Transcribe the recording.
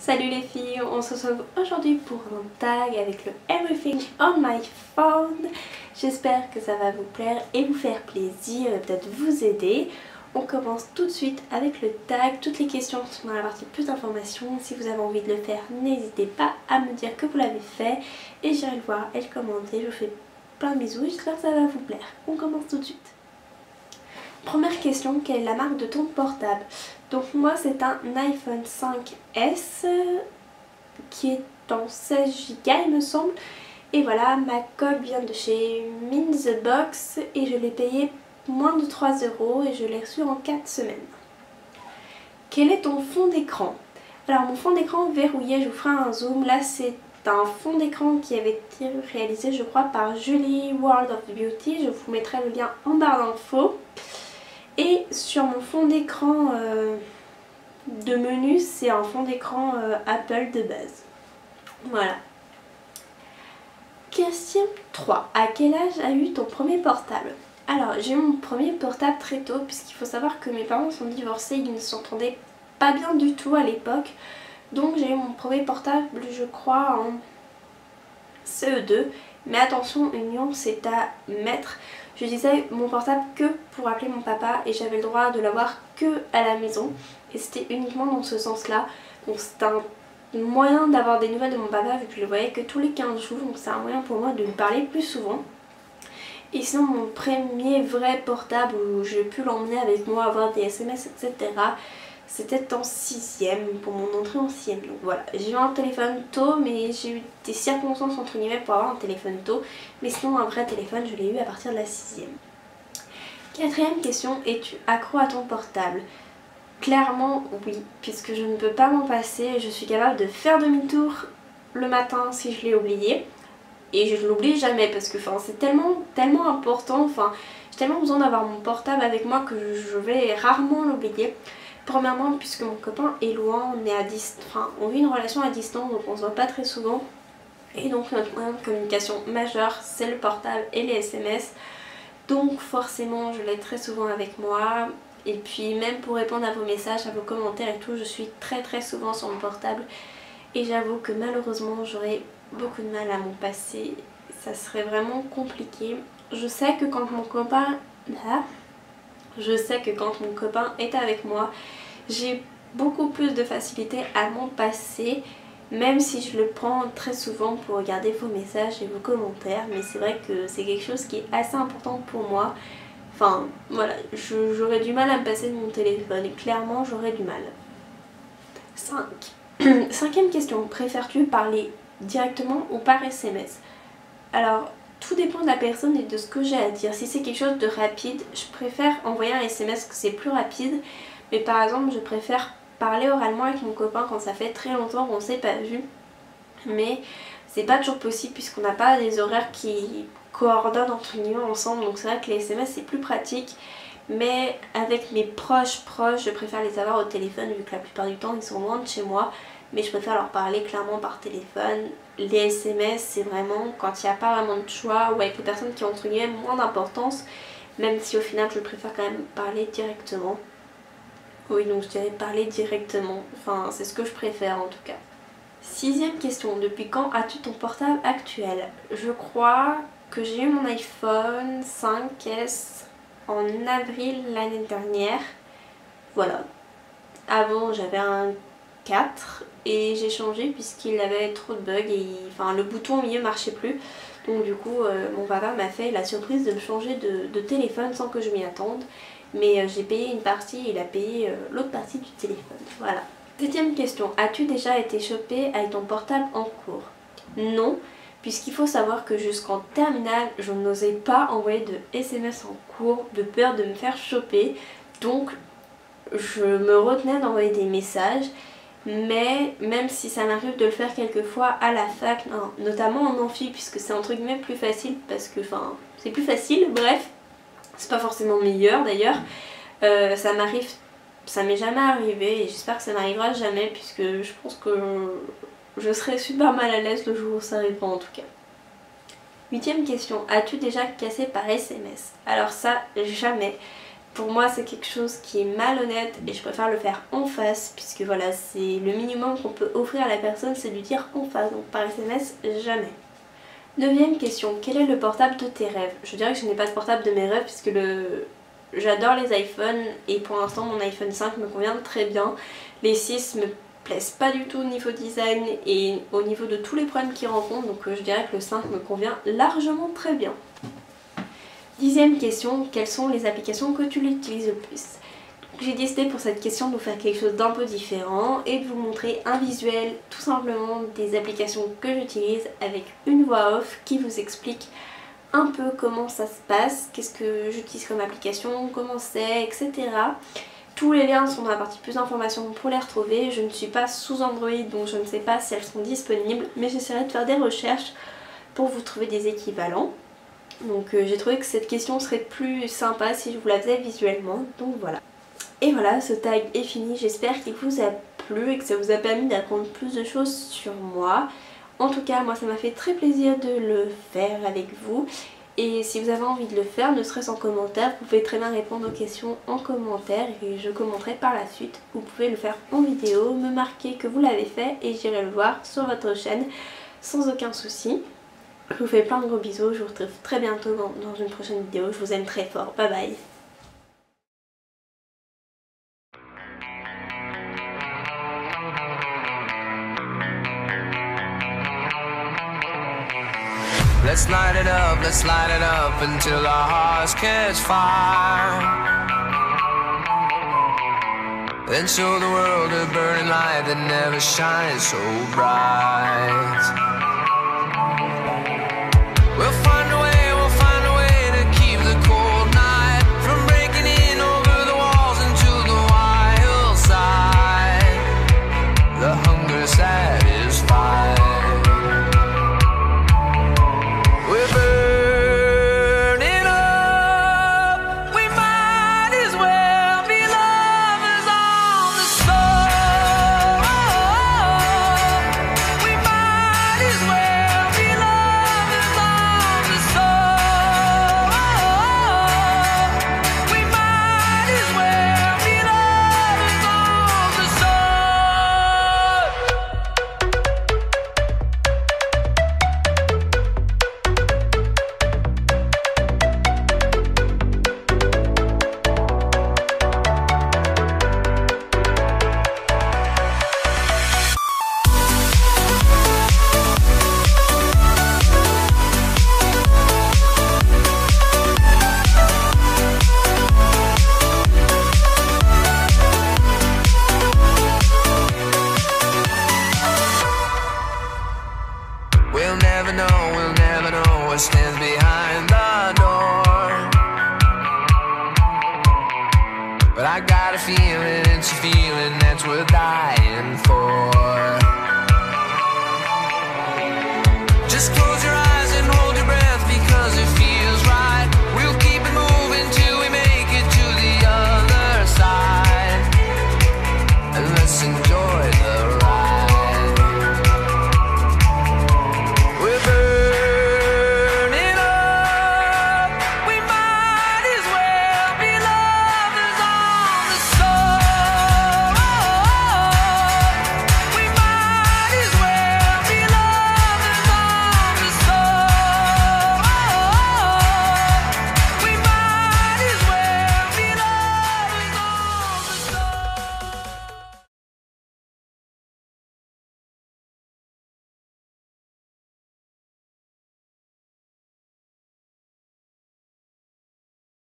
Salut les filles, on se retrouve aujourd'hui pour un tag avec le Everything on my phone. J'espère que ça va vous plaire et vous faire plaisir et peut-être vous aider. On commence tout de suite avec le tag. Toutes les questions sont dans la partie plus d'informations. Si vous avez envie de le faire, n'hésitez pas à me dire que vous l'avez fait et j'irai le voir et le commenter. Je vous fais plein de bisous, j'espère que ça va vous plaire. On commence tout de suite. Première question, quelle est la marque de ton portable? Donc moi c'est un iPhone 5S qui est en 16 Go il me semble. Et voilà, ma coque vient de chez Mint the Box et je l'ai payé moins de 3 € et je l'ai reçu en 4 semaines. Quel est ton fond d'écran? Alors mon fond d'écran verrouillé, je vous ferai un zoom. Là c'est un fond d'écran qui avait été réalisé je crois par Julie World of Beauty. Je vous mettrai le lien en barre d'infos. Et sur mon fond d'écran de menu, c'est un fond d'écran Apple de base. Voilà. Question 3. À quel âge as eu ton premier portable? Alors, j'ai eu mon premier portable très tôt, puisqu'il faut savoir que mes parents sont divorcés, ils ne s'entendaient pas bien du tout à l'époque. Donc j'ai eu mon premier portable, je crois, en CE2. Mais attention, une nuance, c'est à mettre. J'utilisais mon portable que pour appeler mon papa et j'avais le droit de l'avoir que à la maison. Et c'était uniquement dans ce sens-là. Donc c'est un moyen d'avoir des nouvelles de mon papa vu que je le voyais que tous les 15 jours. Donc c'est un moyen pour moi de lui parler plus souvent. Et sinon mon premier vrai portable où j'ai pu l'emmener avec moi, avoir des SMS, etc. C'était en 6ème, pour mon entrée en 6ème. Donc voilà, j'ai eu un téléphone tôt, mais j'ai eu des circonstances entre guillemets pour avoir un téléphone tôt. Mais sinon un vrai téléphone, je l'ai eu à partir de la 6ème. Quatrième question, es-tu accro à ton portable? Clairement oui, puisque je ne peux pas m'en passer. Je suis capable de faire demi-tour le matin si je l'ai oublié. Et je ne l'oublie jamais parce que c'est tellement important. J'ai tellement besoin d'avoir mon portable avec moi que je vais rarement l'oublier. Premièrement, puisque mon copain est loin, on vit une relation à distance, donc on se voit pas très souvent. Et donc notre moyen de communication majeur, c'est le portable et les SMS. Donc forcément, je l'ai très souvent avec moi. Et puis même pour répondre à vos messages, à vos commentaires et tout, je suis très souvent sur mon portable. Et j'avoue que malheureusement, j'aurais beaucoup de mal à m'en passer. Ça serait vraiment compliqué. Je sais que quand mon copain est avec moi, j'ai beaucoup plus de facilité à m'en passer, même si je le prends très souvent pour regarder vos messages et vos commentaires. Mais c'est vrai que c'est quelque chose qui est assez important pour moi. Voilà, j'aurais du mal à me passer de mon téléphone et clairement j'aurais du mal. 5ème question, préfères-tu parler directement ou par SMS? Alors, tout dépend de la personne et de ce que j'ai à dire. Si c'est quelque chose de rapide, je préfère envoyer un SMS que c'est plus rapide. Mais par exemple, je préfère parler oralement avec mon copain quand ça fait très longtemps qu'on ne s'est pas vu. Mais c'est pas toujours possible puisqu'on n'a pas des horaires qui coordonnent entre nous ensemble. Donc c'est vrai que les SMS c'est plus pratique. Mais avec mes proches, je préfère les avoir au téléphone vu que la plupart du temps ils sont loin de chez moi. Mais je préfère leur parler clairement par téléphone. Les SMS c'est vraiment quand il n'y a pas vraiment de choix ou avec les personnes qui ont entre guillemets moins d'importance. Même si au final je préfère quand même parler directement. Oui, donc je dirais parler directement. C'est ce que je préfère en tout cas. 6ème question, depuis quand as-tu ton portable actuel? Je crois que j'ai eu mon iPhone 5S en avril l'année dernière. Voilà. Avant j'avais un 4 et j'ai changé puisqu'il avait trop de bugs et le bouton au milieu marchait plus. Donc du coup mon papa m'a fait la surprise de me changer de téléphone sans que je m'y attende. Mais j'ai payé une partie et il a payé l'autre partie du téléphone. Voilà. 7ème question. As-tu déjà été chopée avec ton portable en cours? Non, puisqu'il faut savoir que jusqu'en terminale, je n'osais pas envoyer de SMS en cours de peur de me faire choper. Donc je me retenais d'envoyer des messages. Mais même si ça m'arrive de le faire quelquefois à la fac, notamment en amphi, puisque c'est entre guillemets plus facile parce que c'est plus facile, bref. C'est pas forcément meilleur d'ailleurs. Ça m'est jamais arrivé et j'espère que ça n'arrivera jamais puisque je pense que je serai super mal à l'aise le jour où ça arrivera en tout cas. 8ème question, as-tu déjà cassé par SMS? Alors ça, jamais. pour moi c'est quelque chose qui est malhonnête et je préfère le faire en face, puisque voilà, c'est le minimum qu'on peut offrir à la personne, c'est de lui dire en face, donc par SMS jamais. 9e question, quel est le portable de tes rêves? Je dirais que je n'ai pas de portable de mes rêves puisque j'adore les iPhones et pour l'instant mon iPhone 5 me convient très bien. Les 6 me plaisent pas du tout au niveau design et au niveau de tous les problèmes qu'ils rencontrent, donc je dirais que le 5 me convient largement très bien. 10e question, quelles sont les applications que tu l'utilises le plus? J'ai décidé pour cette question de vous faire quelque chose d'un peu différent et de vous montrer un visuel tout simplement des applications que j'utilise avec une voix off qui vous explique un peu comment ça se passe, qu'est-ce que j'utilise comme application, comment c'est, etc. Tous les liens sont dans la partie plus d'informations pour les retrouver. Je ne suis pas sous Android donc je ne sais pas si elles sont disponibles, mais j'essaierai de faire des recherches pour vous trouver des équivalents. Donc j'ai trouvé que cette question serait plus sympa si je vous la faisais visuellement, donc voilà. Et voilà, ce tag est fini, j'espère qu'il vous a plu et que ça vous a permis d'apprendre plus de choses sur moi. En tout cas, moi ça m'a fait très plaisir de le faire avec vous. Et si vous avez envie de le faire, ne serait-ce en commentaire, vous pouvez très bien répondre aux questions en commentaire et je commenterai par la suite. Vous pouvez le faire en vidéo, me marquer que vous l'avez fait et j'irai le voir sur votre chaîne sans aucun souci. Je vous fais plein de gros bisous, je vous retrouve très bientôt dans une prochaine vidéo. Je vous aime très fort, bye bye. Let's light it up until our hearts catch fire. Then show the world a burning light that never shines so bright.